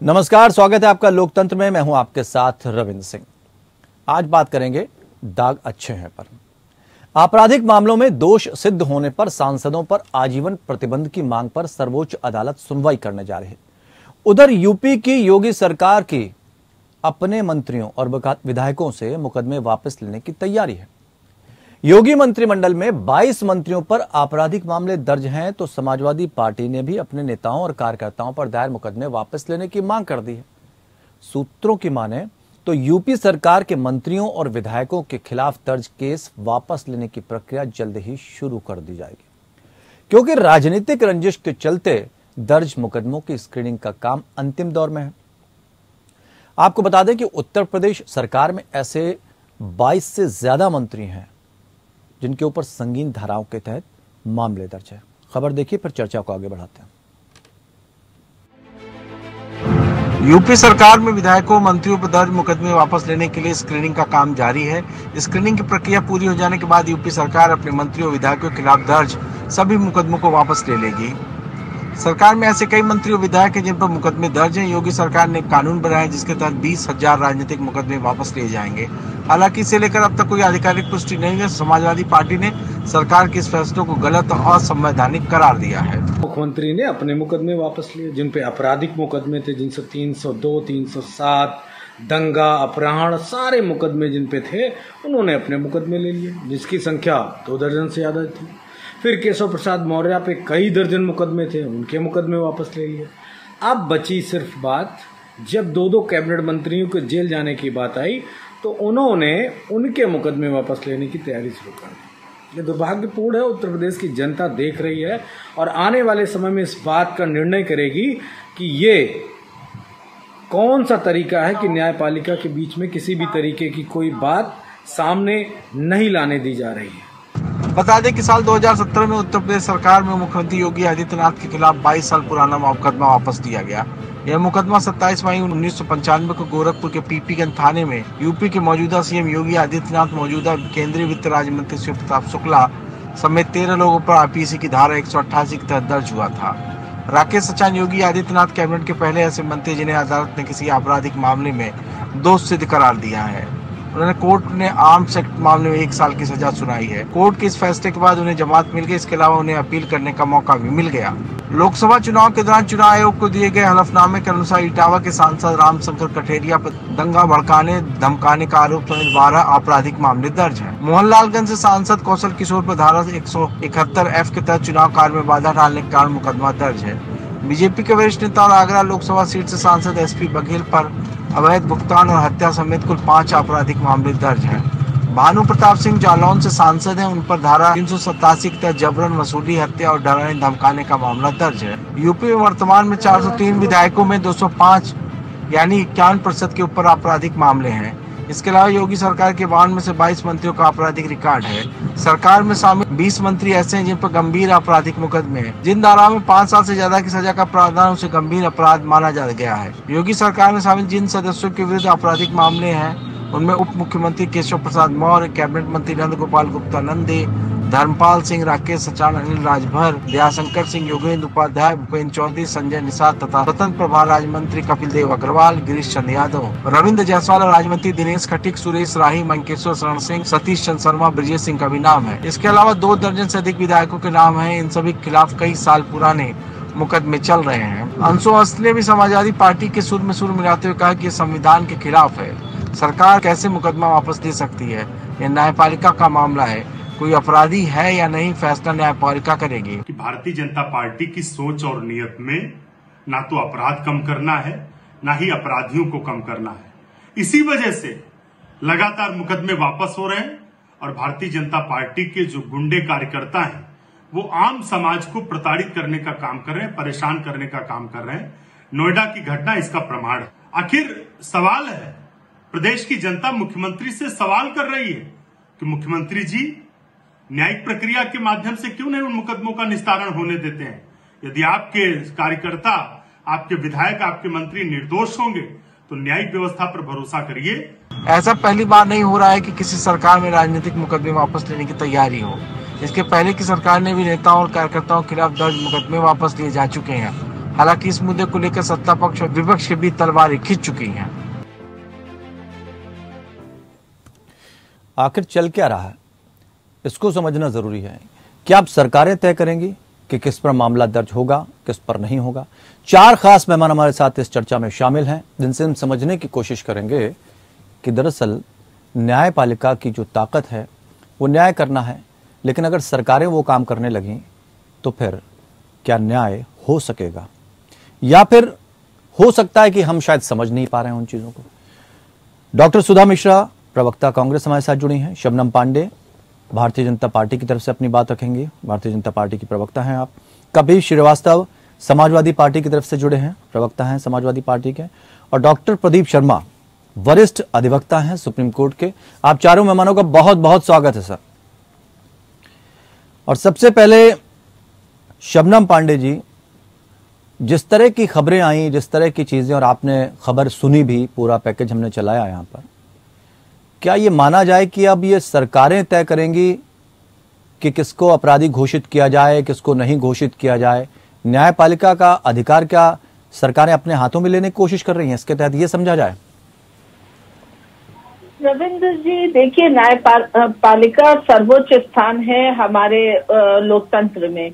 नमस्कार, स्वागत है आपका लोकतंत्र में। मैं हूं आपके साथ रविंद्र सिंह। आज बात करेंगे दाग अच्छे हैं पर। आपराधिक मामलों में दोष सिद्ध होने पर सांसदों पर आजीवन प्रतिबंध की मांग पर सर्वोच्च अदालत सुनवाई करने जा रही है। उधर यूपी की योगी सरकार की अपने मंत्रियों और विधायकों से मुकदमे वापस लेने की तैयारी है। योगी मंत्रिमंडल में 22 मंत्रियों पर आपराधिक मामले दर्ज हैं, तो समाजवादी पार्टी ने भी अपने नेताओं और कार्यकर्ताओं पर दायर मुकदमे वापस लेने की मांग कर दी है। सूत्रों की माने तो यूपी सरकार के मंत्रियों और विधायकों के खिलाफ दर्ज केस वापस लेने की प्रक्रिया जल्द ही शुरू कर दी जाएगी, क्योंकि राजनीतिक रंजिश के चलते दर्ज मुकदमों की स्क्रीनिंग का काम अंतिम दौर में है। आपको बता दें कि उत्तर प्रदेश सरकार में ऐसे 22 से ज्यादा मंत्री हैं जिनके ऊपर संगीन धाराओं के तहत मामले दर्ज है। खबर देखिए, फिर चर्चा को आगे बढ़ाते हैं। यूपी सरकार में विधायकों मंत्रियों पर दर्ज मुकदमे वापस लेने के लिए स्क्रीनिंग का काम जारी है। स्क्रीनिंग की प्रक्रिया पूरी हो जाने के बाद यूपी सरकार अपने मंत्रियों और विधायकों के खिलाफ दर्ज सभी मुकदमों को वापस ले लेगी। सरकार में ऐसे कई मंत्री और विधायक हैं जिन पर मुकदमे दर्ज हैं। योगी सरकार ने एक कानून बनाया जिसके तहत 20,000 राजनीतिक मुकदमे वापस लिए जाएंगे। हालांकि इसे लेकर अब तक कोई आधिकारिक पुष्टि नहीं है। समाजवादी पार्टी ने सरकार के इस फैसले को गलत और असंवैधानिक करार दिया है। मुख्यमंत्री ने अपने मुकदमे वापस लिए, जिन पे आपराधिक मुकदमे थे, जिनसे 302, 307, दंगा, अपहरण, सारे मुकदमे जिन पे थे उन्होंने अपने मुकदमे ले लिए, जिसकी संख्या 2 दर्जन से ज्यादा थी। फिर केशव प्रसाद मौर्य पे कई दर्जन मुकदमे थे, उनके मुकदमे वापस ले लिए। अब बची सिर्फ बात, जब 2-2 कैबिनेट मंत्रियों के जेल जाने की बात आई तो उन्होंने उनके मुकदमे वापस लेने की तैयारी शुरू कर दी। ये दुर्भाग्यपूर्ण है। उत्तर प्रदेश की जनता देख रही है और आने वाले समय में इस बात का निर्णय करेगी कि ये कौन सा तरीका है कि न्यायपालिका के बीच में किसी भी तरीके की कोई बात सामने नहीं लाने दी जा रही है। बता दें कि साल 2017 में उत्तर प्रदेश सरकार में मुख्यमंत्री योगी आदित्यनाथ के खिलाफ 22 साल पुराना मुकदमा वापस लिया गया। यह मुकदमा 27 मई 1995 को गोरखपुर के पीपीगंज थाने में यूपी के मौजूदा सीएम योगी आदित्यनाथ, मौजूदा केंद्रीय वित्त राज्य मंत्री शिव प्रताप शुक्ला समेत 13 लोगों पर आईपीसी की धारा 188 के तहत दर्ज हुआ था। राकेश सचान योगी आदित्यनाथ कैबिनेट के पहले ऐसे मंत्री जिन्हें अदालत ने किसी आपराधिक मामले में दोष सिद्ध करार दिया है। उन्होंने कोर्ट ने आर्म्स एक्ट मामले में 1 साल की सजा सुनाई है। कोर्ट के इस फैसले के बाद उन्हें जमानत मिल गई। इसके अलावा उन्हें अपील करने का मौका भी मिल गया। लोकसभा चुनाव के दौरान चुनाव आयोग को दिए गए हलफनामे के अनुसार इटावा के सांसद रामशंकर कठेरिया पर दंगा भड़काने धमकाने का आरोप समेत 12 आपराधिक मामले दर्ज हैं। मोहनलालगंज से सांसद कौशल किशोर पर धारा 171F के तहत चुनाव कार्य में बाधा डालने के कारण मुकदमा दर्ज है। बीजेपी के वरिष्ठ नेता और आगरा लोकसभा सीट से सांसद एसपी बघेल पर अवैध भुगतान और हत्या समेत कुल 5 आपराधिक मामले दर्ज हैं। भानु प्रताप सिंह जालौन से सांसद हैं, उन पर धारा 387 के तहत जबरन वसूली, हत्या और डराने धमकाने का मामला दर्ज है। यूपी में वर्तमान में 403 विधायकों में 205 यानी 51% के ऊपर आपराधिक मामले हैं। इसके अलावा योगी सरकार के 52 में से 22 मंत्रियों का आपराधिक रिकॉर्ड है। सरकार में शामिल 20 मंत्री ऐसे हैं जिन पर गंभीर आपराधिक मुकदमे हैं। जिन धाराओं में 5 साल से ज्यादा की सजा का प्रावधान उसे गंभीर अपराध माना जा गया है। योगी सरकार में शामिल जिन सदस्यों के विरुद्ध आपराधिक मामले हैं उनमें उप मुख्यमंत्री केशव प्रसाद मौर्य, कैबिनेट मंत्री नंद गोपाल गुप्ता नंदी, धर्मपाल सिंह, राकेश सचान, अनिल राजभर, दयाशंकर सिंह, योगेंद्र उपाध्याय, भूपेन्द्र चौधरी, संजय निषाद तथा स्वतंत्र प्रभार राज्य मंत्री कपिल देव अग्रवाल, गिरीश चंद्र यादव, रविंद्र जायसवाल और राज्य मंत्री दिनेश खटीक, सुरेश राही, मंकेश्वर शरण सिंह, सतीश चंद्र शर्मा, ब्रजेश सिंह का भी नाम है। इसके अलावा 2 दर्जन से अधिक विधायकों के नाम है। इन सभी के खिलाफ कई साल पुराने मुकदमे चल रहे हैं। अंशु अवस्थी ने भी समाजवादी पार्टी के सुर में सुर मिलाते हुए कहा कि संविधान के खिलाफ है। सरकार कैसे मुकदमा वापस ले सकती है? यह न्यायपालिका का मामला है। कोई अपराधी है या नहीं, फैसला न्यायपालिका करेगी। कि भारतीय जनता पार्टी की सोच और नियत में ना तो अपराध कम करना है, ना ही अपराधियों को कम करना है। इसी वजह से लगातार मुकदमे वापस हो रहे हैं और भारतीय जनता पार्टी के जो गुंडे कार्यकर्ता हैं वो आम समाज को प्रताड़ित करने का काम कर रहे हैं, परेशान करने का काम कर रहे हैं। नोएडा की घटना इसका प्रमाण है। आखिर सवाल है, प्रदेश की जनता मुख्यमंत्री से सवाल कर रही है कि मुख्यमंत्री जी न्यायिक प्रक्रिया के माध्यम से क्यों नहीं उन मुकदमों का निस्तारण होने देते हैं? यदि आपके कार्यकर्ता, आपके विधायक, आपके मंत्री निर्दोष होंगे तो न्यायिक व्यवस्था पर भरोसा करिए। ऐसा पहली बार नहीं हो रहा है कि किसी सरकार में राजनीतिक मुकदमे वापस लेने की तैयारी हो। इसके पहले की सरकार ने भी नेताओं और कार्यकर्ताओं के खिलाफ दर्ज मुकदमे वापस लिए जा चुके हैं हालांकि इस मुद्दे को लेकर सत्ता पक्ष और विपक्ष के बीच तलवारें खिंच चुकी हैं। आखिर चल क्या रहा है, इसको समझना जरूरी है। क्या अब सरकारें तय करेंगी कि किस पर मामला दर्ज होगा, किस पर नहीं होगा? 4 खास मेहमान हमारे साथ इस चर्चा में शामिल हैं, जिनसे हम समझने की कोशिश करेंगे कि दरअसल न्यायपालिका की जो ताकत है वो न्याय करना है, लेकिन अगर सरकारें वो काम करने लगीं तो फिर क्या न्याय हो सकेगा, या फिर हो सकता है कि हम शायद समझ नहीं पा रहे हैं उन चीजों को। डॉक्टर सुधा मिश्रा, प्रवक्ता कांग्रेस, हमारे साथ जुड़ी हैं। शबनम पांडे, भारतीय जनता पार्टी की तरफ से अपनी बात रखेंगे, भारतीय जनता पार्टी की प्रवक्ता हैं आप। कपिल श्रीवास्तव, समाजवादी पार्टी की तरफ से जुड़े हैं, प्रवक्ता हैं समाजवादी पार्टी के। और डॉक्टर प्रदीप शर्मा, वरिष्ठ अधिवक्ता हैं सुप्रीम कोर्ट के। आप चारों मेहमानों का बहुत बहुत स्वागत है सर। और सबसे पहले शबनम पांडे जी, जिस तरह की खबरें आई, जिस तरह की चीजें, और आपने खबर सुनी भी, पूरा पैकेज हमने चलाया यहां पर, क्या ये माना जाए कि अब ये सरकारें तय करेंगी कि किसको अपराधी घोषित किया जाए, किसको नहीं घोषित किया जाए? न्यायपालिका का अधिकार क्या सरकारें अपने हाथों में लेने की कोशिश कर रही हैं? इसके तहत ये समझा जाए। रविंद्र जी, देखिए, न्यायपालिका सर्वोच्च स्थान है हमारे लोकतंत्र में,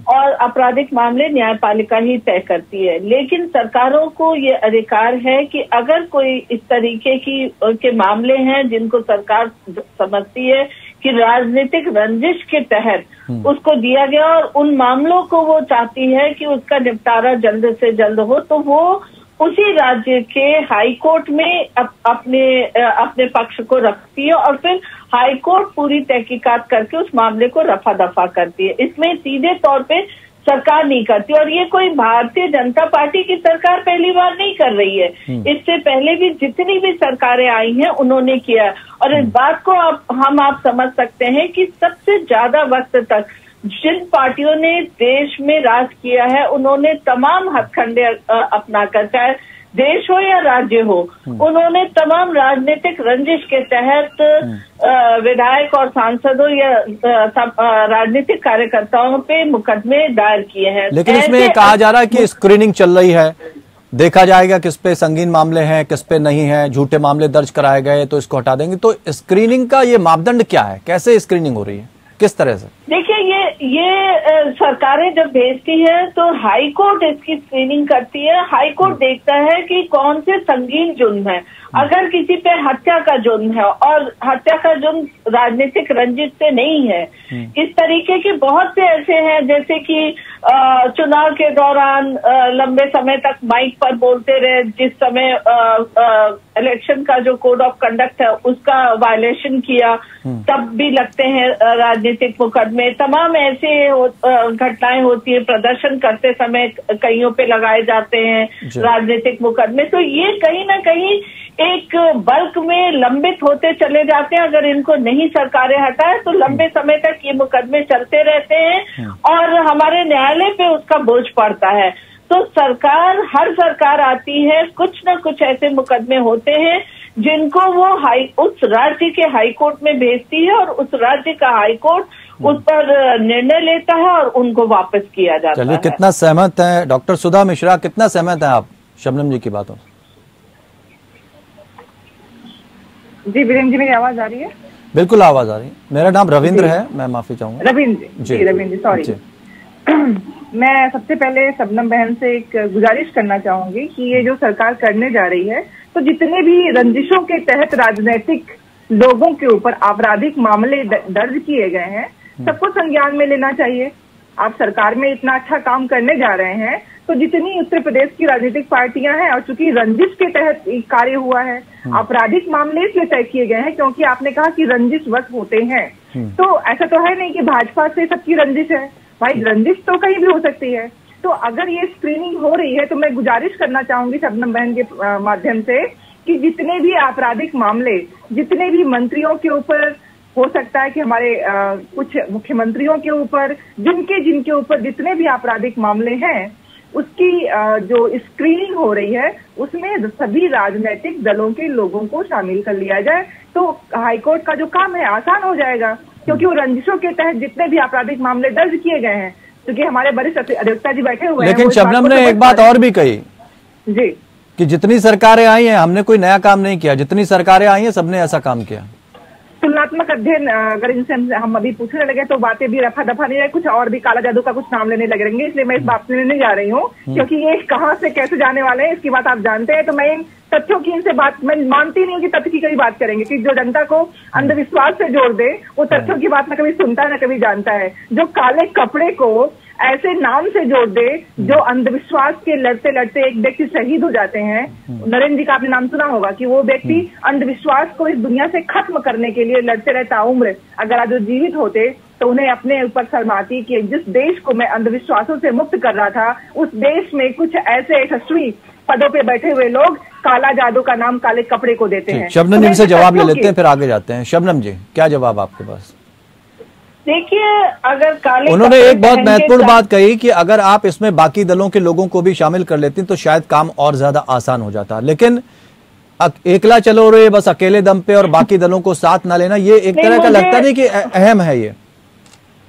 और आपराधिक मामले न्यायपालिका ही तय करती है। लेकिन सरकारों को ये अधिकार है कि अगर कोई इस तरीके के मामले हैं जिनको सरकार समझती है कि राजनीतिक रंजिश के तहत उसको दिया गया, और उन मामलों को वो चाहती है कि उसका निपटारा जल्द से जल्द हो, तो वो उसी राज्य के हाई कोर्ट में अपने पक्ष को रखती है, और फिर हाई कोर्ट पूरी तहकीकात करके उस मामले को रफा दफा करती है। इसमें सीधे तौर पे सरकार नहीं करती, और ये कोई भारतीय जनता पार्टी की सरकार पहली बार नहीं कर रही है। इससे पहले भी जितनी भी सरकारें आई हैं उन्होंने किया, और इस बात को आप समझ सकते हैं कि सबसे ज्यादा वक्त तक जिन पार्टियों ने देश में राज किया है उन्होंने तमाम हथकंडे अपनाकर, चाहे देश हो या राज्य हो, उन्होंने तमाम राजनीतिक रंजिश के तहत विधायक और सांसदों या राजनीतिक कार्यकर्ताओं पे मुकदमे दायर किए हैं। लेकिन इसमें कहा जा रहा है कि स्क्रीनिंग चल रही है, देखा जाएगा किस पे संगीन मामले हैं, किस पे नहीं है, झूठे मामले दर्ज कराए गए तो इसको हटा देंगे। तो स्क्रीनिंग का ये मापदंड क्या है, कैसे स्क्रीनिंग हो रही है, किस तरह से? देखिए, ये सरकारें जब भेजती है तो हाई कोर्ट इसकी स्क्रीनिंग करती है। हाई कोर्ट देखता है कि कौन से संगीन जुर्म है। अगर किसी पे हत्या का जुर्म है, और हत्या का जुर्म राजनीतिक रंजिश से नहीं है, इस तरीके के बहुत से ऐसे हैं, जैसे कि चुनाव के दौरान लंबे समय तक माइक पर बोलते रहे, जिस समय इलेक्शन का जो कोड ऑफ कंडक्ट है उसका वायलेशन किया, तब भी लगते हैं राजनीतिक मुकदमे। तमाम ऐसे घटनाएं होती है, प्रदर्शन करते समय कईयों पे लगाए जाते हैं राजनीतिक मुकदमे। तो ये कहीं ना कहीं एक बल्क में लंबित होते चले जाते हैं। अगर इनको नहीं सरकारें हटाए तो लंबे समय तक ये मुकदमे चलते रहते हैं, और हमारे न्यायालय पे उसका बोझ पड़ता है। तो हर सरकार आती है, कुछ न कुछ ऐसे मुकदमे होते हैं जिनको वो उस राज्य के हाई कोर्ट में भेजती है, और उस राज्य का हाई कोर्ट उस पर निर्णय लेता है और उनको वापस किया जाता है। चलिए, कितना सहमत है डॉक्टर सुधा मिश्रा, कितना सहमत है आप शबनम जी की बातों? जी वीरेंद्र जी, मेरी आवाज आ रही है? बिल्कुल आवाज आ रही है। मेरा नाम रविंद्र है, मैं माफी चाहूंगा। रविंद्र जी, रविंद्र जी, सॉरी। मैं सबसे पहले शबनम बहन से एक गुजारिश करना चाहूंगी कि ये जो सरकार करने जा रही है, तो जितने भी रंजिशों के तहत राजनीतिक लोगों के ऊपर आपराधिक मामले दर्ज किए गए हैं, सबको संज्ञान में लेना चाहिए। आप सरकार में इतना अच्छा काम करने जा रहे हैं, तो जितनी उत्तर प्रदेश की राजनीतिक पार्टियां हैं, और चूंकि रंजिश के तहत कार्य हुआ है, आपराधिक मामले इसलिए तय किए गए हैं क्योंकि आपने कहा कि रंजिश वश होते हैं, तो ऐसा तो है नहीं कि भाजपा से सबकी रंजिश है। भाई, रंजिश तो कहीं भी हो सकती है। तो अगर ये स्क्रीनिंग हो रही है तो मैं गुजारिश करना चाहूंगी शबनम बहन के माध्यम से कि जितने भी आपराधिक मामले, जितने भी मंत्रियों के ऊपर, हो सकता है कि हमारे कुछ मुख्यमंत्रियों के ऊपर, जिनके ऊपर जितने भी आपराधिक मामले हैं, उसकी जो स्क्रीनिंग हो रही है उसमें सभी राजनीतिक दलों के लोगों को शामिल कर लिया जाए, तो हाईकोर्ट का जो काम है आसान हो जाएगा। क्योंकि वो रंजिशों के तहत जितने भी आपराधिक मामले दर्ज किए गए हैं, क्योंकि हमारे वरिष्ठ अधिवक्ता जी बैठे हुए हैं। लेकिन शबनम ने एक बात और भी कही जी कि जितनी सरकारें आई हैं हमने कोई नया काम नहीं किया, जितनी सरकारें आई हैं सबने ऐसा काम किया। तुलनात्मक अध्ययन अगर इनसे हम अभी पूछने लगे तो बातें भी रफा दफा नहीं रहे, कुछ और भी काला जादू का कुछ नाम लेने लगे रहेंगे, इसलिए मैं इस बात लेने नहीं जा रही हूँ, क्योंकि ये कहाँ से कैसे जाने वाले हैं इसकी बात आप जानते हैं। तो मैं इन तथ्यों की इनसे बात मैं मानती नहीं हूँ कि तथ्य की कभी बात करेंगे, कि जो जनता को अंधविश्वास से जोड़ दे वो तथ्यों की बात न कभी सुनता है न कभी जानता है। जो काले कपड़े को ऐसे नाम से जोड़ दे जो अंधविश्वास के लड़ते लड़ते एक व्यक्ति शहीद हो जाते हैं। नरेंद्र जी का आपने नाम सुना होगा कि वो व्यक्ति अंधविश्वास को इस दुनिया से खत्म करने के लिए लड़ते रहता उम्र अगर आज जीवित होते तो उन्हें अपने ऊपर शर्माती कि जिस देश को मैं अंधविश्वासों से मुक्त कर रहा था उस देश में कुछ ऐसे यशस्वी पदों पे बैठे हुए लोग काला जादू का नाम काले कपड़े को देते हैं। शबनम जी से जवाब ले लेते हैं फिर आगे जाते हैं। शबनम जी क्या जवाब आपके पास? देखिए, अगर काले उन्होंने एक बहुत महत्वपूर्ण बात कही कि अगर आप इसमें बाकी दलों के लोगों को भी शामिल कर लेती तो शायद काम और ज्यादा आसान हो जाता, लेकिन एकला चलो रे बस अकेले दम पे और बाकी दलों को साथ ना लेना, ये एक तरह का लगता नहीं कि अहम है। ये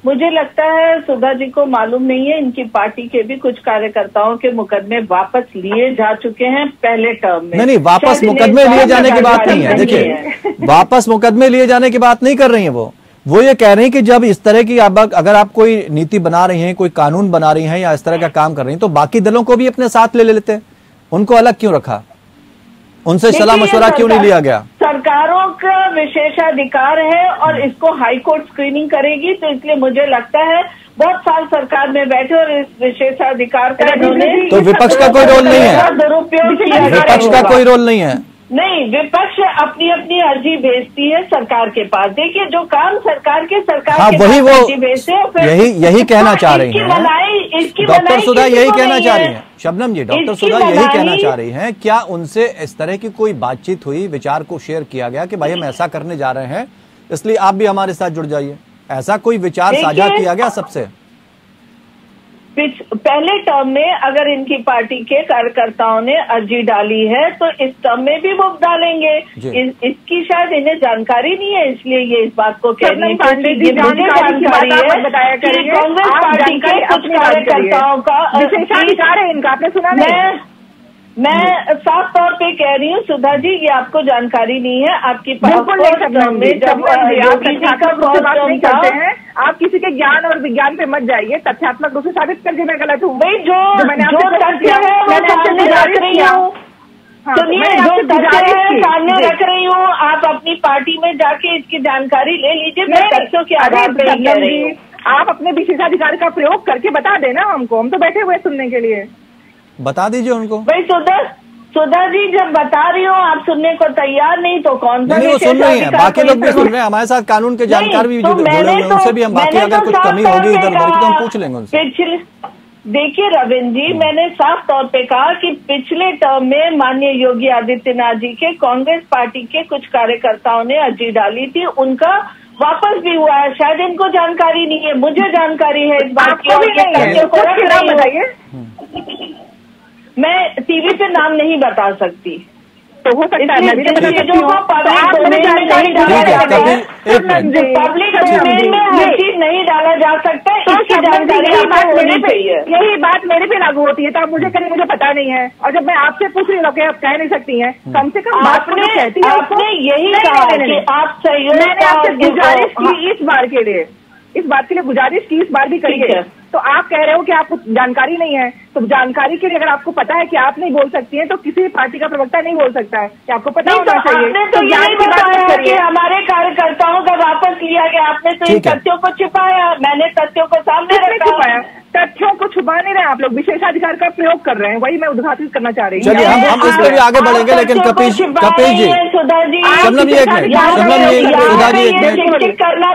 मुझे लगता है सुधा जी को मालूम नहीं है, इनकी पार्टी के भी कुछ कार्यकर्ताओं के मुकदमे वापस लिए जा चुके हैं पहले टर्म में। नहीं, वापस मुकदमे लिए जाने की बात नहीं है। देखिए, वापस मुकदमे लिए जाने की बात नहीं कर रही है वो ये कह रही हैं कि जब इस तरह की अगर आप कोई नीति बना रही हैं, कोई कानून बना रही हैं या इस तरह का काम कर रही हैं तो बाकी दलों को भी अपने साथ ले लेते हैं, उनको अलग क्यों रखा, उनसे सलाह मशवरा क्यों नहीं लिया गया? सरकारों का विशेषाधिकार है और इसको हाईकोर्ट स्क्रीनिंग करेगी, तो इसलिए मुझे लगता है बहुत साल सरकार में बैठे और इस विशेषाधिकार का तो विपक्ष का कोई रोल नहीं है, दुरुपयोग किया, विपक्ष का कोई रोल नहीं है। नहीं, विपक्ष अपनी अपनी अर्जी भेजती है सरकार के पास। देखिए, जो काम सरकार के के वही पास वो अर्जी भेजते हैं, यही कहना चाह रही हैं डॉक्टर सुधा, यही कहना चाह रही हैं शबनम जी, डॉक्टर सुधा यही कहना चाह रही हैं। क्या उनसे इस तरह की कोई बातचीत हुई, विचार को शेयर किया गया कि भाई हम ऐसा करने जा रहे हैं इसलिए आप भी हमारे साथ जुड़ जाइए, ऐसा कोई विचार साझा किया गया सबसे? पहले टर्म में अगर इनकी पार्टी के कार्यकर्ताओं ने अर्जी डाली है तो इस टर्म में भी वो डालेंगे। इसकी शायद इन्हें जानकारी नहीं है, इसलिए ये इस बात को कह रही है। मुझे जानकारी है कि कांग्रेस पार्टी के कुछ कार्यकर्ताओं का विशेषाधिकार है इनका, आपने सुना नहीं? मैं साफ तौर पे कह रही हूँ सुधा जी, ये आपको जानकारी नहीं है। आपकी आप किसी के ज्ञान और विज्ञान पे मत जाइए, तथ्यात्मक रूप से साबित करके मैं गलत हूँ। भाई जो तथ्य है वो सामने रख रही हूँ, सुनिए, जो तथ्य है सामने रख रही हूँ, आप अपनी पार्टी में जाके इसकी जानकारी ले लीजिए। मैं तथ्यों के आधार पर कह रही हूँ, आप अपने विशेषाधिकार का प्रयोग करके बता देना हमको, हम तो बैठे हुए सुनने के लिए। बता दीजिए उनको। भाई सुधा जी, जब बता रही हो आप सुनने को तैयार नहीं तो कौन सा? नहीं, वो सुन रही हैं, बाकी लोग भी सुन रहे हैं, हमारे साथ कानून के जानकार भी जुड़े हुए हैं, उनसे भी हम बाकी अगर कुछ कमी होगी इधर उधर तो हम पूछ लेंगे उनसे। देखिए रविंद्र जी, मैंने साफ तौर पे कहा कि पिछले टर्म में माननीय योगी आदित्यनाथ जी के कांग्रेस पार्टी के कुछ कार्यकर्ताओं ने अर्जी डाली थी, उनका वापस भी हुआ है। शायद इनको जानकारी नहीं है, मुझे जानकारी है इस बात की। बताइए, मैं टीवी पे नाम नहीं बता सकती, तो हो सकता है पब्लिक डोमेन में हर चीज नहीं डाला जा सकता, इसकी जानकारी होनी चाहिए। यही बात मेरे पे लागू होती है, तो आप मुझे करें मुझे पता नहीं है, और जब मैं आपसे पूछ रही हूँ कि आप कह नहीं सकती हैं, कम से कम आपने यही कहा कि आप सहयोग, मैंने आपसे गुजारिश की इस बार के लिए, इस बात के लिए गुजारिश की, इस बार भी करिए। तो आप कह रहे हो कि आपको जानकारी नहीं है, तो जानकारी के लिए अगर आपको पता है कि आप नहीं बोल सकती हैं तो किसी पार्टी का प्रवक्ता नहीं बोल सकता है, कि आपको पता होना चाहिए। आपने तो यही बताया कि हमारे कार्यकर्ताओं का वापस लिया गया, आपने तो इन तथ्यों को छिपाया, मैंने तथ्यों को सामने रखा। तथ्यों को छुपा नहीं रहे आप लोग, विशेषाधिकार का प्रयोग कर रहे हैं, वही मैं उद्घाटित करना चाह रही हूँ। चलिए हम इस पर भी आगे बढ़ेंगे, लेकिन कपिल जी, सुधा जी, शबनम जी एक मिनट, शबनम जी, सुधा जी एक मिनट,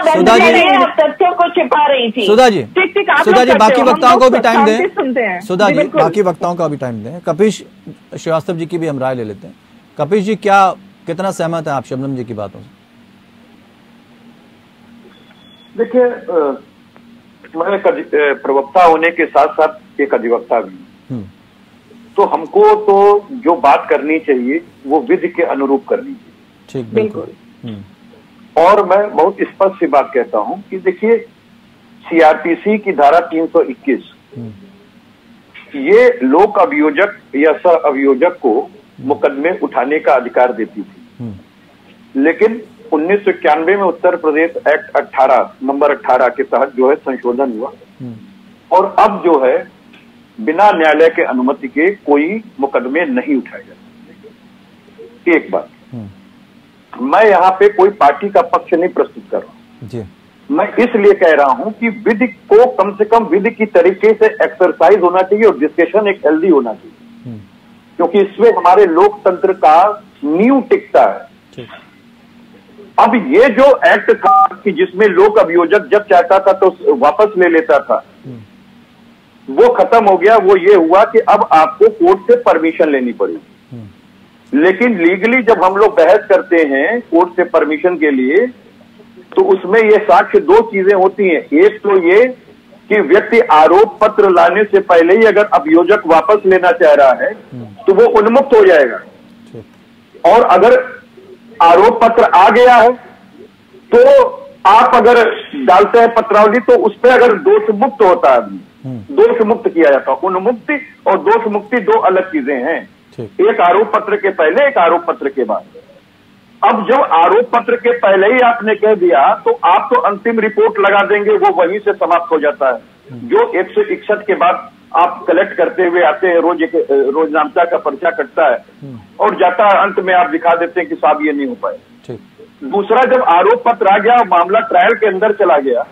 सुधा जी तथ्यों को छिपा रही थी। सुधा जी, बाकी वक्ताओं को भी टाइम दें, सुधा जी बाकी वक्ताओं का भी टाइम दें। कपिश श्रीवास्तव जी की भी हम राय ले लेते हैं। कपिश जी, कितना सहमत है आप शबनम जी की बातों से? देखिए, मैं प्रवक्ता होने के साथ साथ एक अधिवक्ता भी, तो हमको तो जो बात करनी चाहिए वो विधि के अनुरूप करनी चाहिए। ठीक, बिल्कुल। और मैं बहुत स्पष्ट सी बात कहता हूं कि देखिए, सीआरपीसी की धारा 321 ये लोक अभियोजक या सह अभियोजक को मुकदमे उठाने का अधिकार देती थी, लेकिन 1991 में उत्तर प्रदेश एक्ट 18 नंबर 18 के तहत जो है संशोधन हुआ और अब जो है बिना न्यायालय के अनुमति के कोई मुकदमे नहीं उठाए जाते। एक बात, मैं यहाँ पे कोई पार्टी का पक्ष नहीं प्रस्तुत कर रहा हूँ, मैं इसलिए कह रहा हूं कि विधि को कम से कम विधि की तरीके से एक्सरसाइज होना चाहिए और डिस्कशन एक हेल्दी होना चाहिए, क्योंकि इसमें हमारे लोकतंत्र का नींव टिकता है। अब ये जो एक्ट था कि जिसमें लोक अभियोजक जब चाहता था तो वापस ले लेता था, वो खत्म हो गया। वो ये हुआ कि अब आपको कोर्ट से परमिशन लेनी पड़ेगी, लेकिन लीगली जब हम लोग बहस करते हैं कोर्ट से परमिशन के लिए तो उसमें ये साक्ष्य दो चीजें होती हैं। एक तो ये कि व्यक्ति आरोप पत्र लाने से पहले ही अगर अभियोजक वापस लेना चाह रहा है तो वो उन्मुक्त हो जाएगा, और अगर आरोप पत्र आ गया है तो आप अगर डालते हैं पत्रावली तो उस पर अगर दोष मुक्त होता है, दोष मुक्त किया जाता है। उन्मुक्ति और दोष मुक्ति दो अलग चीजें हैं, एक आरोप पत्र के पहले, एक आरोप पत्र के बाद। अब जब आरोप पत्र के पहले ही आपने कह दिया तो आप तो अंतिम रिपोर्ट लगा देंगे, वो वहीं से समाप्त हो जाता है। जो 161 के बाद आप कलेक्ट करते हुए आते हैं, रोजनामचा का पर्चा कटता है और जाता है, अंत में आप दिखा देते हैं कि साहब ये नहीं हो पाए। दूसरा, जब आरोप पत्र आ गया, मामला ट्रायल के अंदर चला गया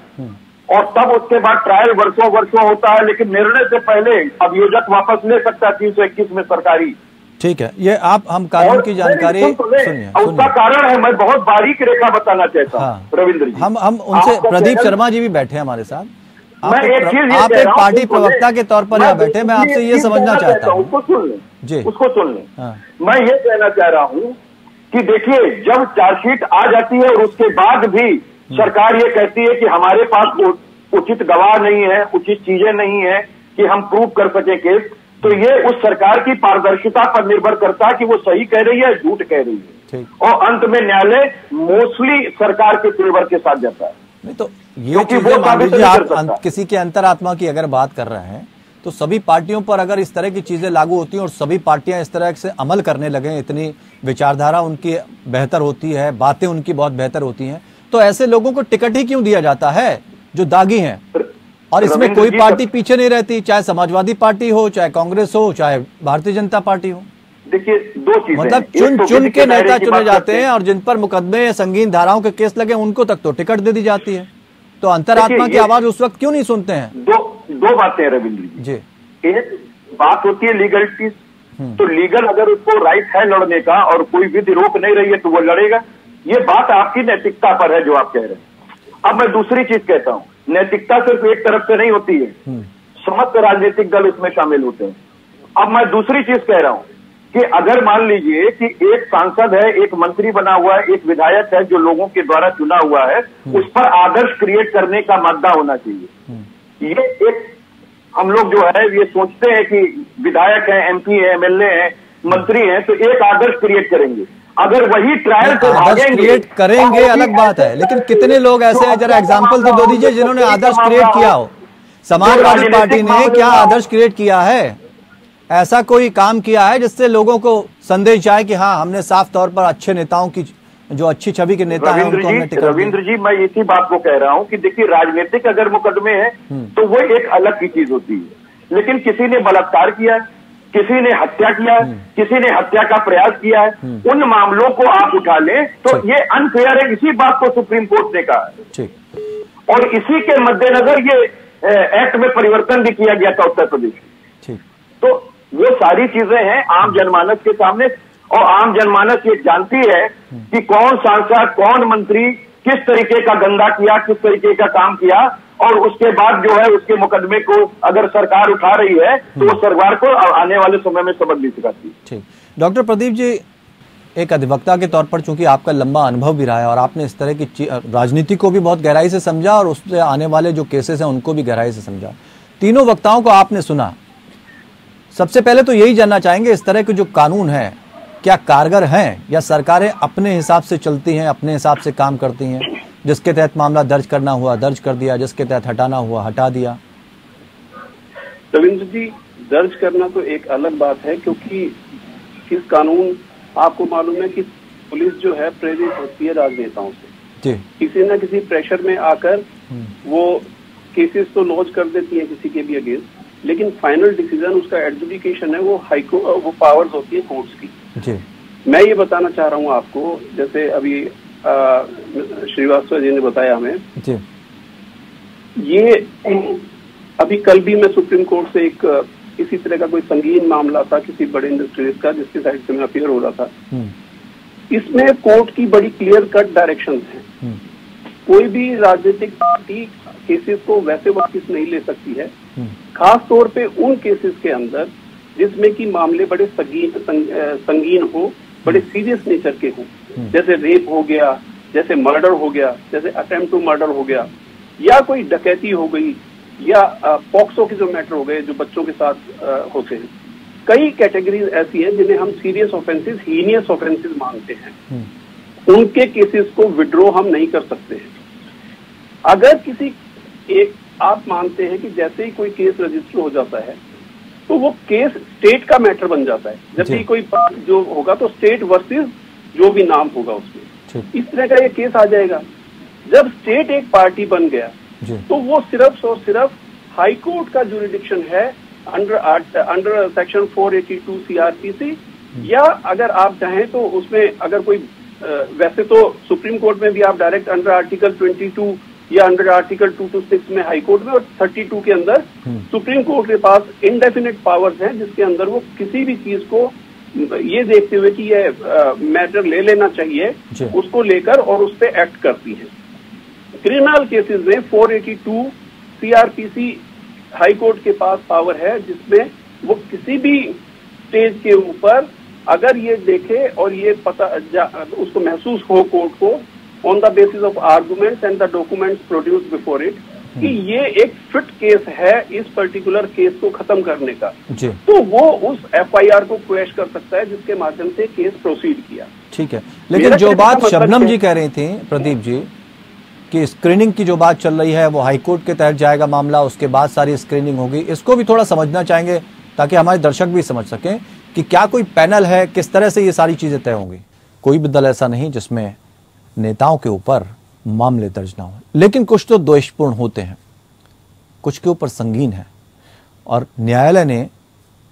और तब उसके बाद ट्रायल वर्षों होता है, लेकिन निर्णय से पहले अभियोजक वापस ले सकता है 321 में सरकारी। ठीक है, ये आप हम कानून की जानकारी सुनिए। उसका कारण है, मैं बहुत बारीक रेखा बताना चाहता हूँ रविंद्र जी। हम उनसे, प्रदीप शर्मा जी भी बैठे हैं हमारे साथ। आप एक पार्टी प्रवक्ता के तौर पर यहाँ बैठे, मैं आपसे ये समझना चाहता हूँ। उसको सुन लें। मैं ये कहना चाह रहा हूँ कि देखिए, जब चार्जशीट आ जाती है और उसके बाद भी सरकार ये कहती है कि हमारे पास उचित गवाह नहीं है, उचित चीजें नहीं है कि हम प्रूव कर सके केस, तो ये उस सरकार की पारदर्शिता पर निर्भर करता है कि वो सही कह रही है, झूठ कह रही है, और अंत में न्यायालय मोस्टली सरकार के फेवर के साथ जाता है। नहीं तो ये चीजें मान लीजिए, आप किसी के अंतरात्मा की अगर बात कर रहे हैं तो सभी पार्टियों पर अगर इस तरह की चीजें लागू होती हैं और सभी पार्टियां इस तरह से अमल करने लगे, इतनी विचारधारा उनकी बेहतर होती है, बातें उनकी बहुत बेहतर होती हैं, तो ऐसे लोगों को टिकट ही क्यों दिया जाता है जो दागी हैं? और इसमें कोई पार्टी पीछे नहीं रहती, चाहे समाजवादी पार्टी हो, चाहे कांग्रेस हो, चाहे भारतीय जनता पार्टी हो। देखिए, दो चीजें, मतलब चुन के नेता चुने जाते हैं और जिन पर मुकदमे संगीन धाराओं के केस लगे उनको तक तो टिकट दे दी जाती है। तो अंतरात्मा की आवाज उस वक्त क्यों नहीं सुनते हैं? दो बातें रविंद्र जी। एक बात होती है लीगलिटीज, तो लीगल अगर उसको राइट है लड़ने का और कोई विधि रोक नहीं रही है तो वो लड़ेगा। ये बात आपकी नैतिकता पर है जो आप कह रहे हैं। अब मैं दूसरी चीज कहता हूं, नैतिकता सिर्फ एक तरफ से नहीं होती है, समस्त राजनीतिक दल उसमें शामिल होते हैं। अब मैं दूसरी चीज कह रहा हूं कि अगर मान लीजिए कि एक सांसद है, एक मंत्री बना हुआ है, एक विधायक है जो लोगों के द्वारा चुना हुआ है, उस पर आदर्श क्रिएट करने का मादा होना चाहिए। ये एक हम लोग जो है ये सोचते हैं कि विधायक है, एमपी है, एमएलए है, मंत्री है, तो एक आदर्श क्रिएट करेंगे। अगर वही ट्रायल को आदर्श क्रिएट करेंगे अलग बात है, लेकिन कितने लोग ऐसे हैं, जरा एग्जांपल तो दो दीजिए जिन्होंने आदर्श क्रिएट किया हो। समाजवादी पार्टी ने क्या आदर्श क्रिएट किया है? ऐसा कोई काम किया है जिससे लोगों को संदेश जाए कि हाँ, हमने साफ तौर पर अच्छे नेताओं की, जो अच्छी छवि के नेता हैं उनको हमने टिकट दी? रविंद्र जी, मैं इसी बात को कह रहा हूं कि देखिए, राजनीतिक अगर मुकदमे हैं तो वो एक अलग की चीज होती है, लेकिन किसी ने बलात्कार किया है, किसी ने हत्या किया है, किसी ने हत्या का प्रयास किया है, उन मामलों को आप उठा लें तो ये अनफेयर है। इसी बात को सुप्रीम कोर्ट ने कहा है और इसी के मद्देनजर ये एक्ट में परिवर्तन भी किया गया था उत्तर प्रदेश में। तो वो सारी चीजें हैं आम जनमानस के सामने, और आम जनमानस ये जानती है कि कौन सांसद, कौन मंत्री किस तरीके का गंदा किया, किस तरीके का काम किया, और उसके बाद जो है उसके मुकदमे को अगर सरकार उठा रही है तो वो सरकार को आने वाले समय में सबक भी सिखाती है। ठीक, डॉक्टर प्रदीप जी, एक अधिवक्ता के तौर पर चूंकि आपका लंबा अनुभव भी रहा है और आपने इस तरह की राजनीति को भी बहुत गहराई से समझा और उससे आने वाले जो केसेस हैं उनको भी गहराई से समझा, तीनों वक्ताओं को आपने सुना। सबसे पहले तो यही जानना चाहेंगे, इस तरह के जो कानून है क्या कारगर हैं, या सरकारें अपने हिसाब से चलती हैं, अपने हिसाब से काम करती हैं, जिसके तहत मामला दर्ज करना हुआ दर्ज कर दिया, जिसके तहत हटाना हुआ हटा दिया? रविंद्र जी, दर्ज करना तो एक अलग बात है, क्योंकि किस कानून, आपको मालूम है कि पुलिस जो है प्रेरित होती है राजनेताओं से, किसी न किसी प्रेशर में आकर वो केसेस तो लॉन्च कर देती है किसी के भी अगेंस्ट, लेकिन फाइनल डिसीजन उसका एडजुडिकेशन है वो वो पावर्स होती है कोर्ट्स की। मैं ये बताना चाह रहा हूँ आपको, जैसे अभी श्रीवास्तव जी ने बताया हमें, ये अभी कल भी मैं सुप्रीम कोर्ट से एक इसी तरह का कोई संगीन मामला था किसी बड़े इंडस्ट्रीज का, जिसके साइड से मैं अपीयर हो रहा था। इसमें कोर्ट की बड़ी क्लियर कट डायरेक्शंस हैं। कोई भी राजनीतिक पार्टी केसेस को वैसे वापस नहीं ले सकती है, खास तौर पे उन केसेस के अंदर जिसमें कि मामले बड़े संगीन हो, बड़े सीरियस नेचर के हो, जैसे रेप हो गया, जैसे मर्डर हो गया, जैसे अटेम्प्ट टू मर्डर हो गया, या कोई डकैती हो गई, या पॉक्सो के जो मैटर हो गए जो बच्चों के साथ होते हैं। कई कैटेगरीज ऐसी हैं जिन्हें हम सीरियस ऑफेंसेस, हीनियस ऑफेंसेस मानते हैं। उनके केसेस को विड्रॉ हम नहीं कर सकते हैं। अगर किसी एक आप मानते हैं कि जैसे ही कोई केस रजिस्टर हो जाता है तो वो केस स्टेट का मैटर बन जाता है। जब भी कोई जो होगा तो स्टेट वर्सेस जो भी नाम होगा उसमें, इस तरह का ये केस आ जाएगा। जब स्टेट एक पार्टी बन गया तो वो सिर्फ और सिर्फ हाई कोर्ट का जुरिडिक्शन है अंडर सेक्शन 482 CRPC, या अगर आप चाहें तो उसमें अगर कोई वैसे तो सुप्रीम कोर्ट में भी आप डायरेक्ट अंडर आर्टिकल 22 या अंडर आर्टिकल 226 में हाई कोर्ट में, और 32 के अंदर सुप्रीम कोर्ट के पास इनडेफिनिट पावर्स हैं, जिसके अंदर वो किसी भी चीज को ये देखते हुए कि ये मैटर ले लेना चाहिए उसको लेकर और उस पर एक्ट करती है। क्रिमिनल केसेस में 482 CRPC हाई कोर्ट के पास पावर है, जिसमें वो किसी भी स्टेज के ऊपर अगर ये देखे और ये पता उसको महसूस हो कोर्ट को on the basis of arguments and the documents produced before it कि ये एक फिट केस है इस पर्टिकुलर केस को खत्म करने का, तो वो उस FIR को क्वेश कर सकता है, जिसके माध्यम से केस प्रोसीड किया। ठीक है, लेकिन जो बात शबनम जी कह रही थी, प्रदीप जी, कि स्क्रीनिंग की जो बात चल रही है वो हाईकोर्ट के तहत जाएगा मामला, उसके बाद सारी स्क्रीनिंग होगी, इसको भी थोड़ा समझना चाहेंगे ताकि हमारे दर्शक भी समझ सकें कि क्या कोई पैनल है, किस तरह से ये सारी चीजें तय होंगी। कोई भी दल ऐसा नहीं जिसमें नेताओं के ऊपर मामले दर्ज ना हो, लेकिन कुछ तो दोषपूर्ण होते हैं, कुछ के ऊपर संगीन है, और न्यायालय ने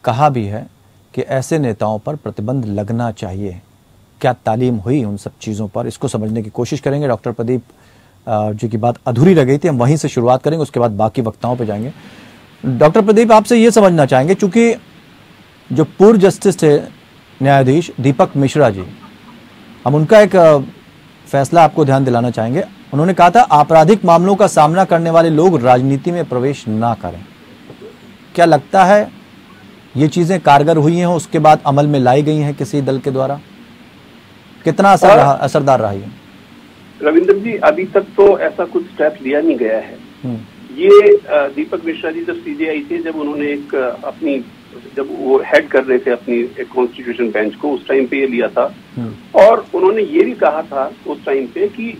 कहा भी है कि ऐसे नेताओं पर प्रतिबंध लगना चाहिए। क्या तालीम हुई उन सब चीजों पर, इसको समझने की कोशिश करेंगे। डॉक्टर प्रदीप जी की बात अधूरी रह गई थी, हम वहीं से शुरुआत करेंगे, उसके बाद बाकी वक्ताओं पे जाएंगे। डॉक्टर प्रदीप, आपसे ये समझना चाहेंगे, चूंकि जो पूर्व जस्टिस थे न्यायाधीश दीपक मिश्रा जी, हम उनका एक फैसला आपको ध्यान दिलाना चाहेंगे। उन्होंने कहा था आपराधिक मामलों का सामना करने वाले लोग राजनीति में प्रवेश ना करें। क्या लगता है ये चीजें कारगर हुई हैं, उसके बाद अमल में लाई गई हैं किसी दल के द्वारा? कितना असरदार रहा ये? रविंद्र जी, अभी तक तो ऐसा कुछ स्टेप लिया नहीं गया है। ये दीपक मिश्रा जी जब CJI थे, जब उन्होंने जब वो हेड कर रहे थे अपनी एक कॉन्स्टिट्यूशन बेंच को, उस टाइम पे ये लिया था, और उन्होंने ये भी कहा था उस टाइम पे कि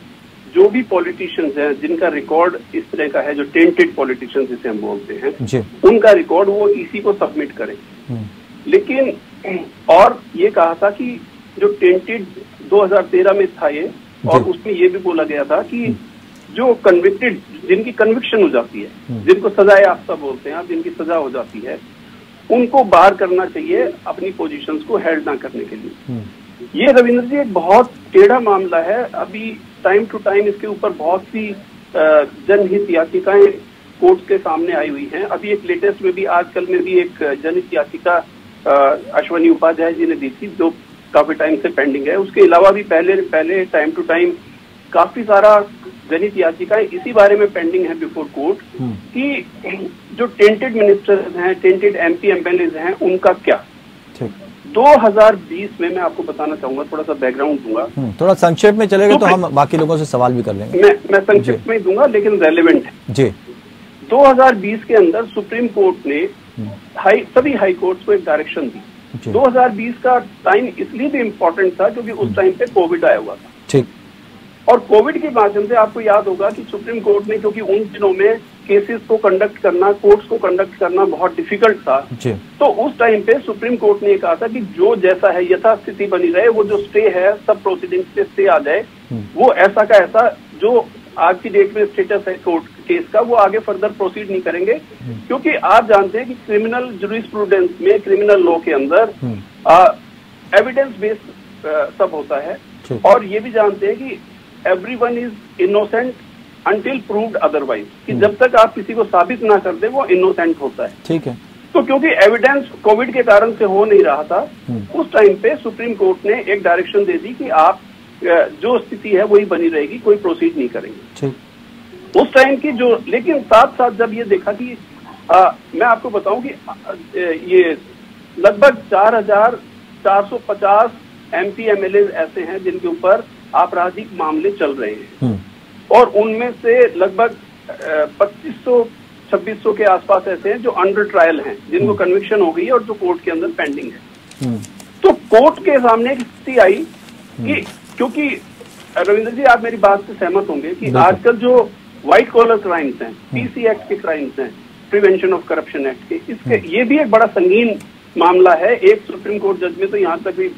जो भी पॉलिटिशियंस हैं जिनका रिकॉर्ड इस तरह का है, जो टेंटेड पॉलिटिशियंस जिसे हम बोलते हैं, उनका रिकॉर्ड वो EC को सबमिट करें। लेकिन और ये कहा था कि जो टेंटेड 2013 में था ये, और उसमें ये भी बोला गया था कि जो कन्विक्टेड, जिनकी कन्विक्शन हो जाती है, जिनको सजा याफ्ता बोलते हैं आप, जिनकी सजा हो जाती है, उनको बाहर करना चाहिए अपनी पोजीशंस को हेल्ड ना करने के लिए। ये रविंद्र जी एक बहुत टेढ़ा मामला है। अभी टाइम टू टाइम इसके ऊपर बहुत सी जनहित याचिकाएं कोर्ट के सामने आई हुई हैं। अभी एक लेटेस्ट में भी, आजकल में भी एक जनहित याचिका अश्वनी उपाध्याय जी ने दी थी, जो काफी टाइम से पेंडिंग है। उसके अलावा भी पहले टाइम टू टाइम काफी सारा जनहित याचिकाएं इसी बारे में पेंडिंग है बिफोर कोर्ट कि जो टेंटेड मिनिस्टर्स हैं, टेंटेड MP MLAs हैं, उनका क्या। 2020 में मैं आपको बताना चाहूंगा, थोड़ा सा बैकग्राउंड दूंगा, थोड़ा संक्षेप में चलेगा तो हम बाकी लोगों से सवाल भी कर लेंगे। मैं संक्षेप में ही दूंगा, लेकिन रेलेवेंट है जी। 2020 के अंदर सुप्रीम कोर्ट ने सभी हाई कोर्ट्स को एक डायरेक्शन दी। 2020 का टाइम इसलिए भी इम्पोर्टेंट था क्योंकि उस टाइम पे कोविड आया हुआ था। ठीक। और कोविड के माध्यम से आपको याद होगा कि सुप्रीम कोर्ट ने, क्योंकि उन दिनों में केसेस को कंडक्ट करना, कोर्ट्स को कंडक्ट करना बहुत डिफिकल्ट था, तो उस टाइम पे सुप्रीम कोर्ट ने ये कहा था कि जो जैसा है यथास्थिति बनी रहे, वो जो स्टे है सब प्रोसीडिंग्स पे स्टे आ जाए, वो ऐसा का ऐसा जो आज की डेट में स्टेटस है कोर्ट केस का, वो आगे फर्दर प्रोसीड नहीं करेंगे, क्योंकि आप जानते हैं कि क्रिमिनल जूरिस्प्रूडेंस में, क्रिमिनल लॉ के अंदर एविडेंस बेस्ड सब होता है, और ये भी जानते हैं कि everyone is innocent until proved otherwise, कि जब तक आप किसी को साबित ना कर दे वो इनोसेंट होता है। ठीक है। तो क्योंकि एविडेंस कोविड के कारण से हो नहीं रहा था, उस टाइम पे सुप्रीम कोर्ट ने एक डायरेक्शन दे दी कि आप जो स्थिति है वही बनी रहेगी, कोई प्रोसीड नहीं करेंगे। उस टाइम की जो, लेकिन साथ साथ जब ये देखा कि मैं आपको बताऊं कि ये लगभग 4,450 MP MLA ऐसे हैं जिनके ऊपर आपराधिक मामले चल रहे हैं, और उनमें से लगभग 2500-2600 के आसपास ऐसे हैं जो अंडर ट्रायल हैं, जिनको कन्विक्शन हो गई है और जो कोर्ट के अंदर पेंडिंग है। तो कोर्ट के सामने एक स्थिति आई कि, क्योंकि रविंद्र जी आप मेरी बात से सहमत होंगे कि आजकल जो व्हाइट कॉलर क्राइम्स हैं, PC एक्ट के क्राइम्स हैं, प्रिवेंशन ऑफ करप्शन एक्ट के, इसके ये भी एक बड़ा संगीन मामला है। एक सुप्रीम कोर्ट जज में तो यहाँ तक भी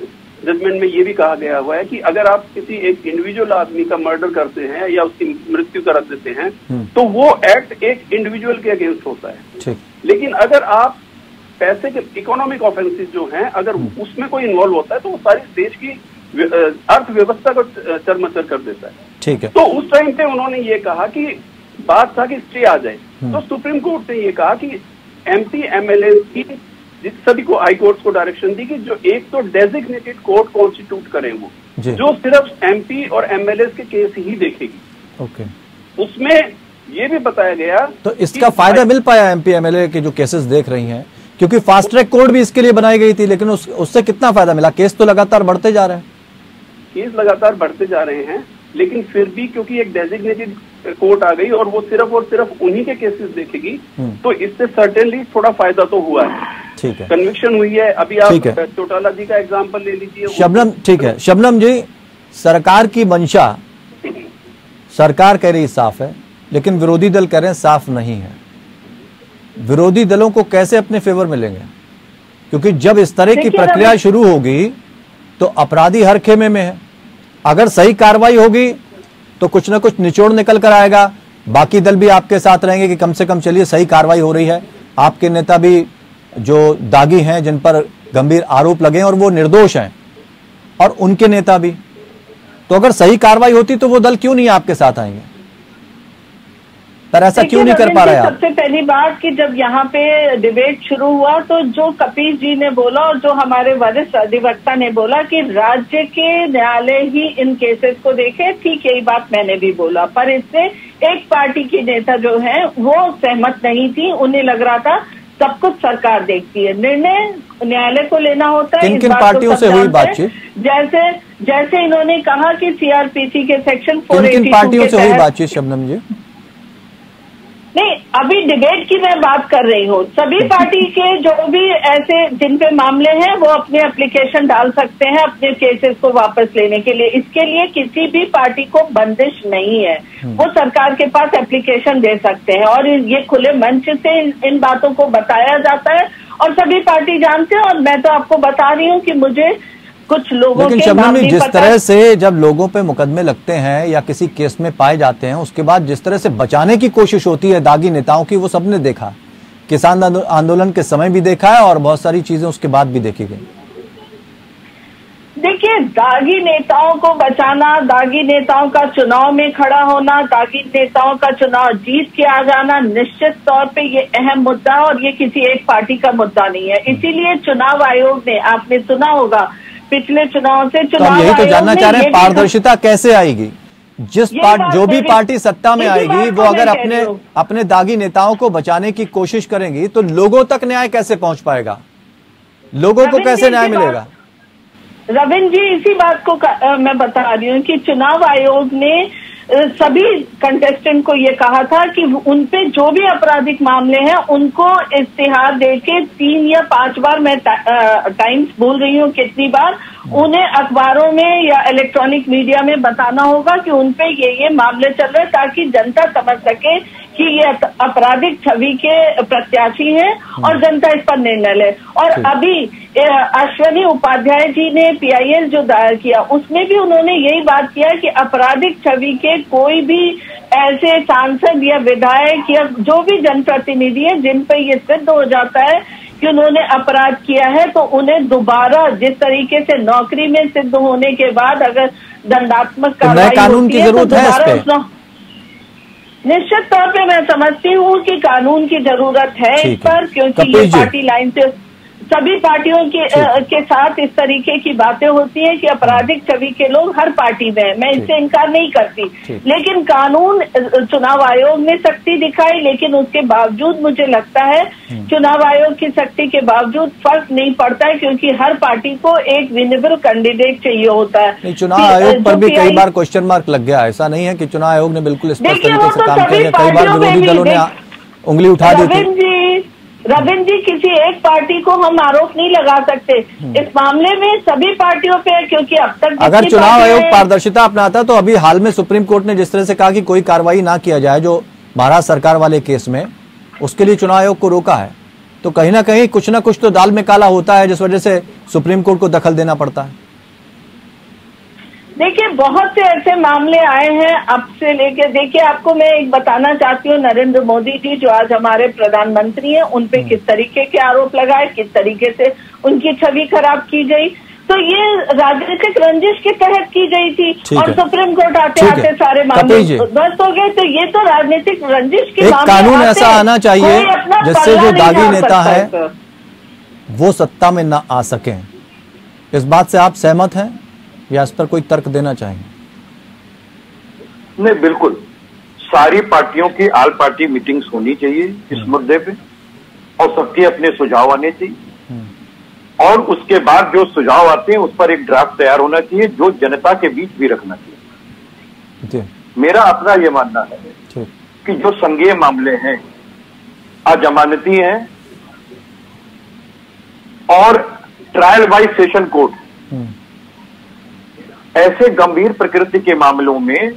जजमेंट में ये भी कहा गया हुआ है कि अगर आप किसी एक इंडिविजुअल आदमी का मर्डर करते हैं या उसकी मृत्यु कर देते हैं, तो वो एक्ट एक इंडिविजुअल के अगेंस्ट होता है। लेकिन अगर आप पैसे के इकोनॉमिक ऑफेंसेस जो हैं, अगर उसमें कोई इन्वॉल्व होता है, तो वो सारी देश की अर्थव्यवस्था को चरमचर कर देता है। ठीक है। तो उस टाइम पे उन्होंने ये कहा कि बात था कि स्टे आ जाए, तो सुप्रीम कोर्ट ने ये कहा कि MP MLA की सभी को, हाई कोर्ट को डायरेक्शन दी कि जो एक तो डेजिग्नेटेड कोर्ट कॉन्स्टिट्यूट करें, वो जो सिर्फ MP और MLA के केस ही देखेगी। ओके। उसमें ये भी बताया गया, तो इसका फायदा मिल पाया MP MLA के जो केसेस देख रही हैं, क्योंकि फास्ट ट्रैक कोर्ट भी इसके लिए बनाई गई थी, लेकिन उससे कितना फायदा मिला? केस तो लगातार बढ़ते जा रहे हैं, केस लगातार बढ़ते जा रहे हैं, लेकिन फिर भी क्योंकि एक डेजिग्नेटेड कोर्ट आ गई और वो सिर्फ और सिर्फ उन्हीं के केसेस देखेगी, तो इससे सर्टेनली थोड़ा फायदा तो हुआ है। ठीक है। कन्विक्शन हुई है। अभी आप चौटाला जी का एग्जांपल ले लीजिए। शबनम, ठीक है शबनम जी, सरकार की मंशा, सरकार कह रही साफ है, लेकिन विरोधी दल कह रहे हैं साफ नहीं है। विरोधी दलों को कैसे अपने फेवर में लेंगे? क्योंकि जब इस तरह की प्रक्रिया शुरू होगी तो अपराधी हर खेमे में है। अगर सही कार्रवाई होगी तो कुछ ना कुछ निचोड़ निकल कर आएगा, बाकी दल भी आपके साथ रहेंगे कि कम से कम चलिए सही कार्रवाई हो रही है। आपके नेता भी जो दागी हैं, जिन पर गंभीर आरोप लगे हैं और वो निर्दोष हैं, और उनके नेता भी, तो अगर सही कार्रवाई होती तो वो दल क्यों नहीं आपके साथ आएंगे? पर ऐसा क्यों नहीं कर पा रहे आप? सबसे पहली बात कि जब यहाँ पे डिबेट शुरू हुआ तो जो कपिल जी ने बोला और जो हमारे वरिष्ठ अधिवक्ता ने बोला कि राज्य के न्यायालय ही इन केसेस को देखे, ठीक यही बात मैंने भी बोला, पर इससे एक पार्टी की नेता जो है वो सहमत नहीं थी। उन्हें लग रहा था सब कुछ सरकार देखती है, निर्णय न्यायालय को लेना होता है। किन पार्टियों से हुई बातचीत? जैसे इन्होंने कहा कि CRPC के सेक्शन 482 किन पार्टियों से हुई बातचीत शबनम जी? नहीं, अभी डिबेट की मैं बात कर रही हूँ। सभी पार्टी के जो भी ऐसे जिन पे मामले हैं वो अपने एप्लीकेशन डाल सकते हैं अपने केसेस को वापस लेने के लिए। इसके लिए किसी भी पार्टी को बंदिश नहीं है, वो सरकार के पास एप्लीकेशन दे सकते हैं और ये खुले मंच से इन बातों को बताया जाता है और सभी पार्टी जानते हैं। और मैं तो आपको बता रही हूँ कि मुझे कुछ लोगों लेकिन शबनम जी, जिस तरह से जब लोगों पे मुकदमे लगते हैं या किसी केस में पाए जाते हैं, उसके बाद जिस तरह से बचाने की कोशिश होती है दागी नेताओं की, वो सबने देखा। किसान आंदोलन के समय भी देखा है और बहुत सारी चीजें उसके बाद भी देखी गई। देखिए, दागी नेताओं को बचाना, दागी नेताओं का चुनाव में खड़ा होना, दागी नेताओं का चुनाव जीत के आ जाना, निश्चित तौर पे ये अहम मुद्दा है और ये किसी एक पार्टी का मुद्दा नहीं है। इसीलिए चुनाव आयोग ने, आपने सुना होगा पिछले चुनाव से, चुनाव यही तो जानना चाह रहे हैं, पारदर्शिता कैसे आएगी? जो भी पार्टी सत्ता में आएगी वो अगर अपने दागी नेताओं को बचाने की कोशिश करेंगी तो लोगों तक न्याय कैसे पहुंच पाएगा? लोगों को कैसे न्याय मिलेगा? रविंद्र जी, इसी बात को मैं बता रही हूँ कि चुनाव आयोग ने सभी कंटेस्टेंट को ये कहा था कि उनपे जो भी आपराधिक मामले हैं उनको इश्तिहार देके 3 या 5 बार, मैं टाइम्स बोल रही हूँ कितनी बार, उन्हें अखबारों में या इलेक्ट्रॉनिक मीडिया में बताना होगा कि उनपे ये मामले चल रहे हैं, ताकि जनता समझ सके कि ये आपराधिक छवि के प्रत्याशी हैं और जनता इस पर निर्णय ले। और अभी अश्विनी उपाध्याय जी ने PIL जो दायर किया, उसमें भी उन्होंने यही बात किया कि आपराधिक छवि के कोई भी ऐसे सांसद या विधायक या जो भी जनप्रतिनिधि है जिन पर ये सिद्ध हो जाता है कि उन्होंने अपराध किया है, तो उन्हें दोबारा जिस तरीके से नौकरी में सिद्ध होने के बाद अगर दंडात्मक कार्रवाई कानून की जरूरत है इस पे? निश्चित तौर पे मैं समझती हूँ कि कानून की जरूरत है इस पर, क्योंकि ये पार्टी लाइन से सभी पार्टियों के साथ इस तरीके की बातें होती हैं कि आपराधिक छवि के लोग हर पार्टी में है, मैं इससे इनकार नहीं करती। लेकिन कानून, चुनाव आयोग ने सख्ती दिखाई, लेकिन उसके बावजूद मुझे लगता है चुनाव आयोग की सख्ती के बावजूद फर्क नहीं पड़ता है, क्योंकि हर पार्टी को एक विनेबल कैंडिडेट चाहिए होता है। चुनाव आयोग पर भी कई बार क्वेश्चन मार्क लग गया, ऐसा नहीं है कि चुनाव आयोग ने बिल्कुल स्पष्ट तरीके से काम किया, कई बार विरोधी दलों ने उंगली उठा दी थी। रविंद्र जी, किसी एक पार्टी को हम आरोप नहीं लगा सकते, इस मामले में सभी पार्टियों पे, क्योंकि अब तक अगर चुनाव आयोग पारदर्शिता अपनाता तो अभी हाल में सुप्रीम कोर्ट ने जिस तरह से कहा कि कोई कार्रवाई ना किया जाए जो महाराष्ट्र सरकार वाले केस में, उसके लिए चुनाव आयोग को रोका है, तो कहीं ना कहीं कुछ ना कुछ तो दाल में काला होता है, जिस वजह से सुप्रीम कोर्ट को दखल देना पड़ता है। देखिए, बहुत से ऐसे मामले आए हैं अब से लेके, देखिए आपको मैं एक बताना चाहती हूँ, नरेंद्र मोदी जी जो आज हमारे प्रधानमंत्री हैं, उनपे किस तरीके के आरोप लगाए, किस तरीके से उनकी छवि खराब की गई, तो ये राजनीतिक रंजिश के तहत की गई थी और सुप्रीम कोर्ट आते आते सारे मामले ध्वस्त हो गए। तो ये तो राजनीतिक रंजिश के मामले, कानून ऐसा आना चाहिए जिससे जो दागी नेता है वो सत्ता में ना आ सके। इस बात से आप सहमत हैं या इस पर कोई तर्क देना चाहेंगे? नहीं, बिल्कुल सारी पार्टियों की आल पार्टी मीटिंग्स होनी चाहिए इस मुद्दे पे, और सबके अपने सुझाव आने चाहिए, और उसके बाद जो सुझाव आते हैं उस पर एक ड्राफ्ट तैयार होना चाहिए जो जनता के बीच भी रखना चाहिए। मेरा अपना ये मानना है कि जो संज्ञेय मामले हैं, अजमानती हैं और ट्रायल बाय सेशन कोर्ट, ऐसे गंभीर प्रकृति के मामलों में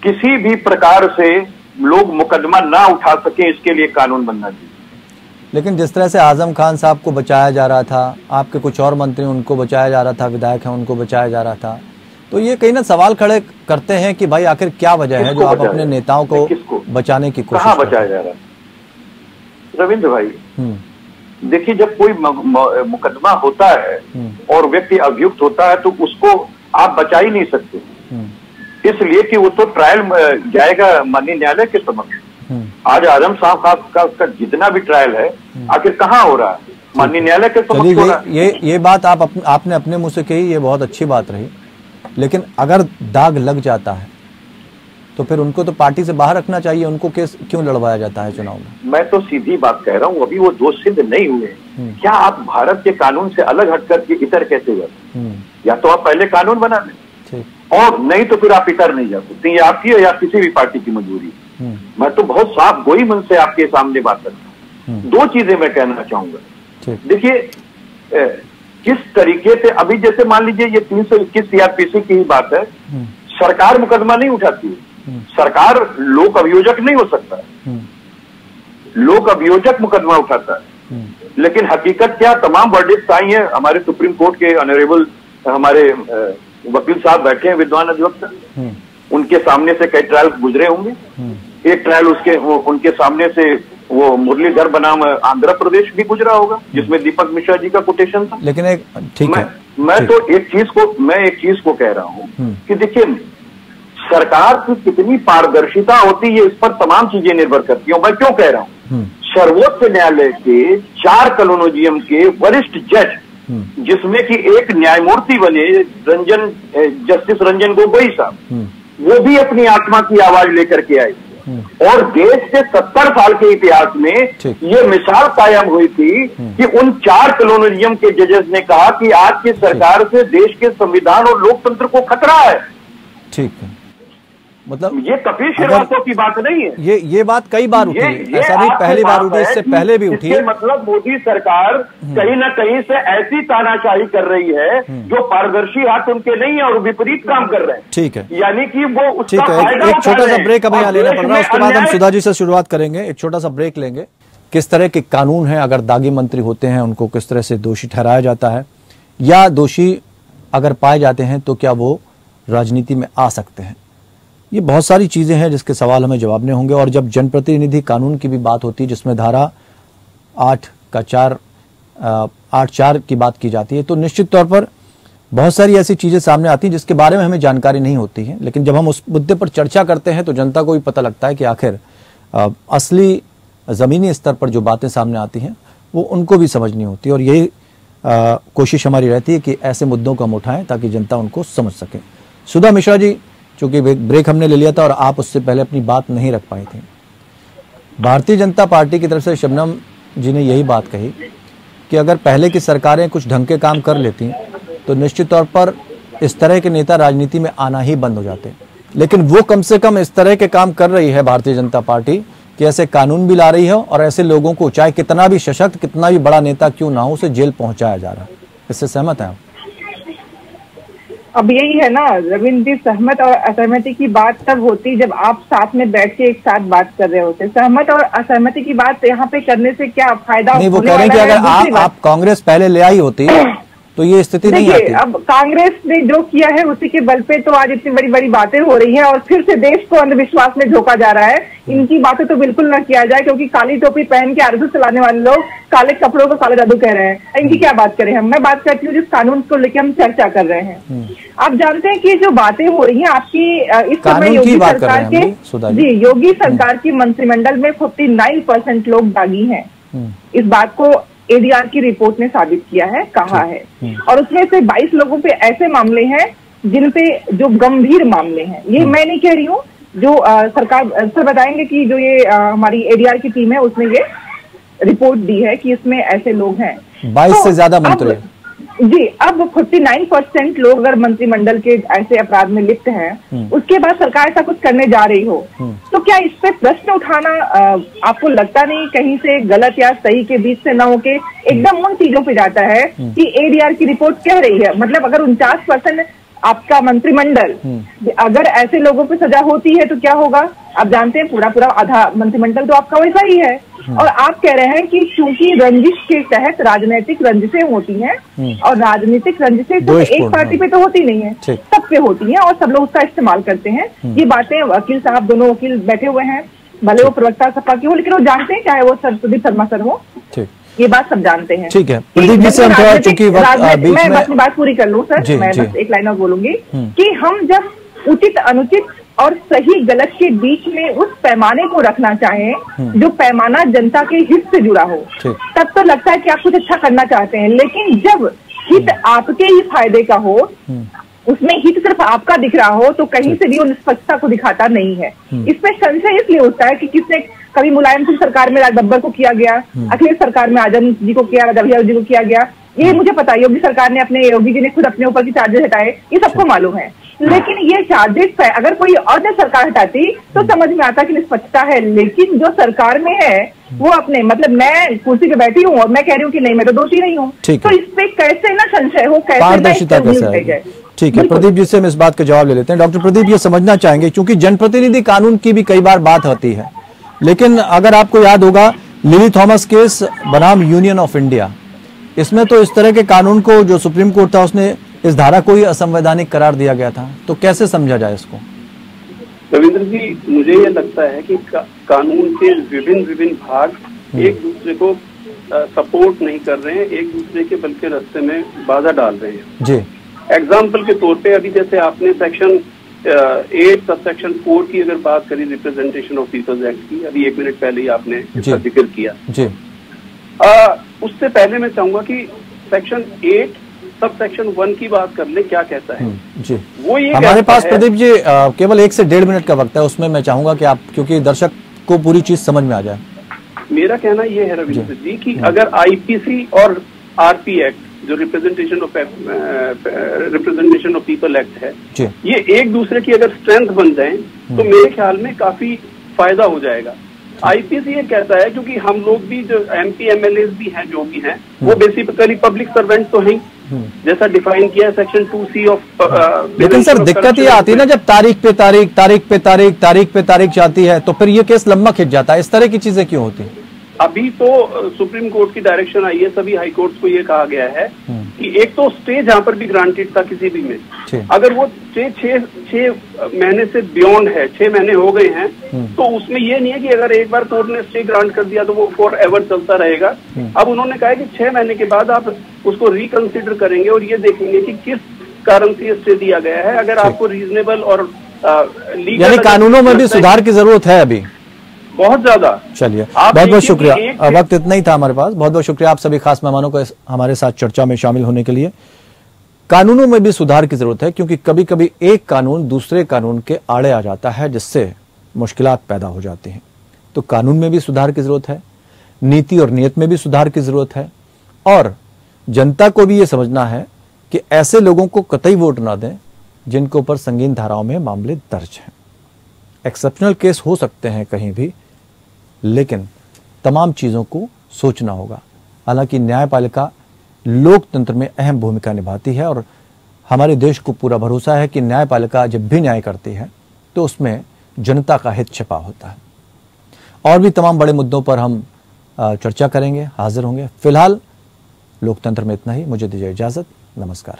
किसी भी प्रकार से लोग मुकदमा ना उठा सके, इसके लिए कानून बनना चाहिए। लेकिन जिस तरह से आजम खान साहब को बचाया जा रहा था, आपके कुछ और मंत्री उनको बचाया जा रहा था, विधायक हैं उनको बचाया जा रहा था, तो ये कहीं ना सवाल खड़े करते हैं कि भाई आखिर क्या वजह है जो आप अपने नेताओं को बचाने की कोशिश? कहाँ बचाया जा रहा है रविंद्र भाई? देखिए, जब कोई मुकदमा होता है और व्यक्ति अभियुक्त होता है तो उसको आप बचा ही नहीं सकते, इसलिए कि वो तो ट्रायल जाएगा माननीय न्यायालय के समक्ष। आज आजम साहब का जितना भी ट्रायल है आखिर कहाँ हो रहा है? माननीय न्यायालय के समक्ष हो रहा है। ये बात आपने अपने मुंह से कही, ये बहुत अच्छी बात रही, लेकिन अगर दाग लग जाता है तो फिर उनको तो पार्टी से बाहर रखना चाहिए, उनको केस क्यों लड़वाया जाता है चुनाव में? मैं तो सीधी बात कह रहा हूँ, अभी वो दोष सिद्ध नहीं हुए, क्या आप भारत के कानून से अलग हटकर के इतर कैसे जाते? या तो आप पहले कानून बना लें, और नहीं तो फिर आप इतर नहीं जा सकते। ये आपकी या किसी भी पार्टी की मजबूरी। मैं तो बहुत साफ गोई मन से आपके सामने बात करता हूँ। दो चीजें मैं कहना चाहूंगा। देखिए, किस तरीके से अभी जैसे मान लीजिए ये 321 CRPC की ही बात है, सरकार मुकदमा नहीं उठाती है, सरकार लोक अभियोजक नहीं हो सकता, लोक अभियोजक मुकदमा उठाता है। लेकिन हकीकत क्या, तमाम वर्डिक्ट आई हैं हमारे सुप्रीम कोर्ट के ऑनरेबल हमारे वकील साहब बैठे हैं, विद्वान अधिवक्ता, उनके सामने से कई ट्रायल गुजरे होंगे। एक ट्रायल उनके सामने से वो मुरलीधर बनाम आंध्र प्रदेश भी गुजरा होगा, जिसमें दीपक मिश्रा जी का कोटेशन था। लेकिन मैं तो एक चीज को कह रहा हूँ कि देखिए, सरकार की कितनी पारदर्शिता होती है इस पर तमाम चीजें निर्भर करती हैं। मैं क्यों कह रहा हूँ? सर्वोच्च न्यायालय के 4 कॉलोजियम के वरिष्ठ जज, जिसमें कि एक न्यायमूर्ति बने जस्टिस रंजन गोगोई साहब, वो भी अपनी आत्मा की आवाज लेकर के आए, और देश के 70 साल के इतिहास में ये मिसाल कायम हुई थी कि उन 4 कॉलोजियम के जजेस ने कहा कि आज की सरकार से देश के संविधान और लोकतंत्र को खतरा है। ठीक है, मतलब ये कपिल श्रीवास्तव की बात नहीं है। ये बात कई बार उठी, ऐसा नहीं पहली बार उठी, इससे पहले भी उठी। मतलब मोदी सरकार कहीं ना कहीं से ऐसी तानाशाही कर रही है जो पारदर्शी हाथ उनके नहीं है और विपरीत काम कर रहे हैं। ठीक है, यानी कि वो उसका ठीक है। एक छोटा सा ब्रेक हमें यहाँ लेना पड़ रहा है, उसके बाद हम सुधा जी से शुरुआत करेंगे। एक छोटा सा ब्रेक लेंगे। किस तरह के कानून है, अगर दागी मंत्री होते हैं उनको किस तरह से दोषी ठहराया जाता है, या दोषी अगर पाए जाते हैं तो क्या वो राजनीति में आ सकते हैं। ये बहुत सारी चीजें हैं जिसके सवाल हमें जवाबने होंगे। और जब जनप्रतिनिधि कानून की भी बात होती है जिसमें धारा 8(4) की बात की जाती है, तो निश्चित तौर पर बहुत सारी ऐसी चीजें सामने आती हैं जिसके बारे में हमें जानकारी नहीं होती है। लेकिन जब हम उस मुद्दे पर चर्चा करते हैं तो जनता को भी पता लगता है कि आखिर असली जमीनी स्तर पर जो बातें सामने आती हैं वो उनको भी समझनी होती है। और यही कोशिश हमारी रहती है कि ऐसे मुद्दों को हम उठाएं ताकि जनता उनको समझ सके। सुधा मिश्रा जी, चूंकि ब्रेक हमने ले लिया था और आप उससे पहले अपनी बात नहीं रख पाई थी, भारतीय जनता पार्टी की तरफ से शबनम जी ने यही बात कही कि अगर पहले की सरकारें कुछ ढंग के काम कर लेती तो निश्चित तौर पर इस तरह के नेता राजनीति में आना ही बंद हो जाते। लेकिन वो कम से कम इस तरह के काम कर रही है भारतीय जनता पार्टी कि ऐसे कानून भी ला रही है और ऐसे लोगों को, चाहे कितना भी सशक्त, कितना भी बड़ा नेता क्यों ना हो, उसे जेल पहुंचाया जा रहा है। इससे सहमत हैं आप? अब यही है ना रविंद्र जी, सहमत और असहमति की बात तब होती जब आप साथ में बैठ के एक साथ बात कर रहे होते। सहमत और असहमति की बात यहाँ पे करने से क्या फायदा? नहीं, वो कह रहे हैं कि अगर आप कांग्रेस पहले ले आई होती तो ये स्थिति नहीं आती। अब कांग्रेस ने जो किया है उसी के बल पे तो आज इतनी बड़ी बड़ी बातें हो रही हैं और फिर से देश को अंधविश्वास में झोंका जा रहा है। इनकी बातें तो बिल्कुल ना किया जाए, क्योंकि काली टोपी पहन के आरएसएस चलाने वाले लोग काले कपड़ों को काला जादू कह रहे हैं। इनकी क्या बात करें हम? मैं बात करती हूँ जिस कानून को लेकर हम चर्चा कर रहे हैं। आप जानते हैं कि जो बातें हो रही हैं आपकी इस समय योगी सरकार के, जी, योगी सरकार की मंत्रिमंडल में 49% लोग दागी हैं। इस बात को एडीआर की रिपोर्ट ने साबित किया है, कहा है। और उसमें से 22 लोगों पे ऐसे मामले हैं जिन पे जो गंभीर मामले हैं। ये मैं नहीं कह रही हूँ, जो सरकार सर बताएंगे कि जो ये हमारी एडीआर की टीम है उसने ये रिपोर्ट दी है कि इसमें ऐसे लोग हैं। 22 से ज्यादा मंत्री। जी, अब 49% लोग अगर मंत्रिमंडल के ऐसे अपराध में लिप्त हैं, उसके बाद सरकार ऐसा कुछ करने जा रही हो, तो क्या इस पे प्रश्न उठाना आपको लगता नहीं कहीं से गलत या सही के बीच से न होके एकदम उन चीजों पे जाता है कि एडीआर की रिपोर्ट कह रही है? मतलब अगर 49% आपका मंत्रिमंडल, अगर ऐसे लोगों पे सजा होती है तो क्या होगा? आप जानते हैं पूरा आधा मंत्रिमंडल तो आपका वैसा ही है। और आप कह रहे हैं कि चूंकि रंजिश के तहत राजनीतिक रंजिशें होती हैं, और राजनीतिक रंजिशें तो एक पार्टी पे तो होती नहीं है, सब पे होती हैं और सब लोग उसका इस्तेमाल करते हैं। ये बातें वकील साहब, दोनों वकील बैठे हुए हैं, भले वो प्रवक्ता सपा के हो, लेकिन वो जानते हैं, चाहे वो सुदीप शर्मा सर हो, ये बात सब जानते हैं। ठीक है, प्रदीप जी से हम थोड़ा, चूंकि मैं अपनी बात पूरी कर लूं सर, मैं बस एक लाइन और बोलूंगी कि हम जब उचित अनुचित और सही गलत के बीच में उस पैमाने को रखना चाहें जो पैमाना जनता के हित से जुड़ा हो, तब तो लगता है कि आप कुछ अच्छा करना चाहते हैं। लेकिन जब हित आपके ही फायदे का हो, उसमें हित सिर्फ आपका दिख रहा हो, तो कहीं से भी वो निष्पक्षता को दिखाता नहीं है। इसमें संशय इसलिए होता है कि किसने, कभी मुलायम सिंह सरकार में राजबब्बर को किया गया, अखिलेश सरकार में आजम जी को किया, रविया जी को किया गया, ये मुझे पता है। योगी सरकार ने योगी जी ने खुद अपने ऊपर की चार्जेस हटाए, ये सबको मालूम है। लेकिन ये चार्जेस अगर कोई और सरकार हटाती तो समझ में आता कि निष्पक्षता है। लेकिन जो सरकार में है वो अपने, मतलब मैं कुर्सी पे बैठी हूँ और मैं कह रही हूँ कि नहीं मैं तो दोषी नहीं हूँ, तो इस पे कैसे ना संशय हो, कैसे पारदर्शिता कैसे है? ठीक है, प्रदीप जी से हम इस बात का जवाब ले लेते हैं। डॉक्टर प्रदीप ये समझना चाहेंगे, क्योंकि जनप्रतिनिधि कानून की भी कई बार बात होती है, लेकिन अगर आपको याद होगा लिली थॉमस केस बनाम यूनियन ऑफ इंडिया, इसमें तो इस तरह के कानून को, जो सुप्रीम कोर्ट था उसने इस धारा को ही असंवैधानिक करार दिया गया था, तो कैसे समझा जाए इसको? रविंद्र जी, मुझे ये लगता है कि कानून के विभिन्न भाग एक दूसरे को सपोर्ट नहीं कर रहे हैं, एक दूसरे के बल्कि रास्ते में बाधा डाल रहे हैं। जी, एग्जाम्पल के तौर पे अभी जैसे आपने सेक्शन 8 सबसेक्शन 4 की अगर बात करी, रिप्रेजेंटेशन ऑफिसर्स एक्ट की, अभी 1 मिनट पहले ही आपने इसका जिक्र किया। जी, उससे पहले मैं चाहूंगा कि सेक्शन 8 सब सेक्शन 1 की बात कर ले, क्या कहता है जी। वो ये हमारे पास प्रदीप जी केवल 1 से 1.5 मिनट का वक्त है, उसमें मैं चाहूंगा कि आप, क्योंकि दर्शक को पूरी चीज समझ में आ जाए। मेरा कहना ये है रविंद्र जी कि अगर आईपीसी और आरपी एक्ट जो रिप्रेजेंटेशन ऑफ पीपल एक्ट है, ये एक दूसरे की अगर स्ट्रेंथ बन जाए तो मेरे ख्याल में काफी फायदा हो जाएगा। आईपीसी ये कहता है, क्योंकि हम लोग भी जो एमपी एमएलए भी हैं, जो भी हैं, वो बेसिकली पब्लिक सर्वेंट तो हैं, जैसा डिफाइन किया है सेक्शन 2C ऑफ। लेकिन सर दिक्कत ये आती है ना, जब तारीख पे तारीख जाती है तो फिर ये केस लंबा खिंच जाता है। इस तरह की चीजें क्यों होती हैं? अभी तो सुप्रीम कोर्ट की डायरेक्शन आई है, सभी हाई कोर्ट्स को ये कहा गया है कि एक तो स्टे जहां पर भी ग्रांटेड था किसी भी में, अगर वो छह महीने से बियॉन्ड है, 6 महीने हो गए हैं, तो उसमें ये नहीं है कि अगर एक बार कोर्ट ने स्टे ग्रांट कर दिया तो वो फॉर एवर चलता रहेगा। अब उन्होंने कहा है कि 6 महीने के बाद आप उसको रिकंसिडर करेंगे और ये देखेंगे कि किस कारण से स्टे दिया गया है। अगर आपको रीजनेबल और लीगल, यानी कानूनों में भी सुधार की जरूरत है अभी बहुत ज्यादा। चलिए, बहुत बहुत शुक्रिया। वक्त इतना ही था हमारे पास। बहुत बहुत शुक्रिया आप सभी खास मेहमानों को हमारे साथ चर्चा में शामिल होने के लिए। कानूनों में भी सुधार की जरूरत है, क्योंकि कभी कभी एक कानून दूसरे कानून के आड़े आ जाता है, जिससे मुश्किलात पैदा हो जाती हैं। तो कानून में भी सुधार की जरूरत है, नीति और नियत में भी सुधार की जरूरत है, और जनता को भी ये समझना है कि ऐसे लोगों को कतई वोट ना दें जिनके ऊपर संगीन धाराओं में मामले दर्ज हैं। एक्सेप्शनल केस हो सकते हैं कहीं भी, लेकिन तमाम चीजों को सोचना होगा। हालांकि न्यायपालिका लोकतंत्र में अहम भूमिका निभाती है, और हमारे देश को पूरा भरोसा है कि न्यायपालिका जब भी न्याय करती है तो उसमें जनता का हित छिपा होता है। और भी तमाम बड़े मुद्दों पर हम चर्चा करेंगे, हाजिर होंगे। फिलहाल लोकतंत्र में इतना ही। मुझे दीजिए इजाजत। नमस्कार।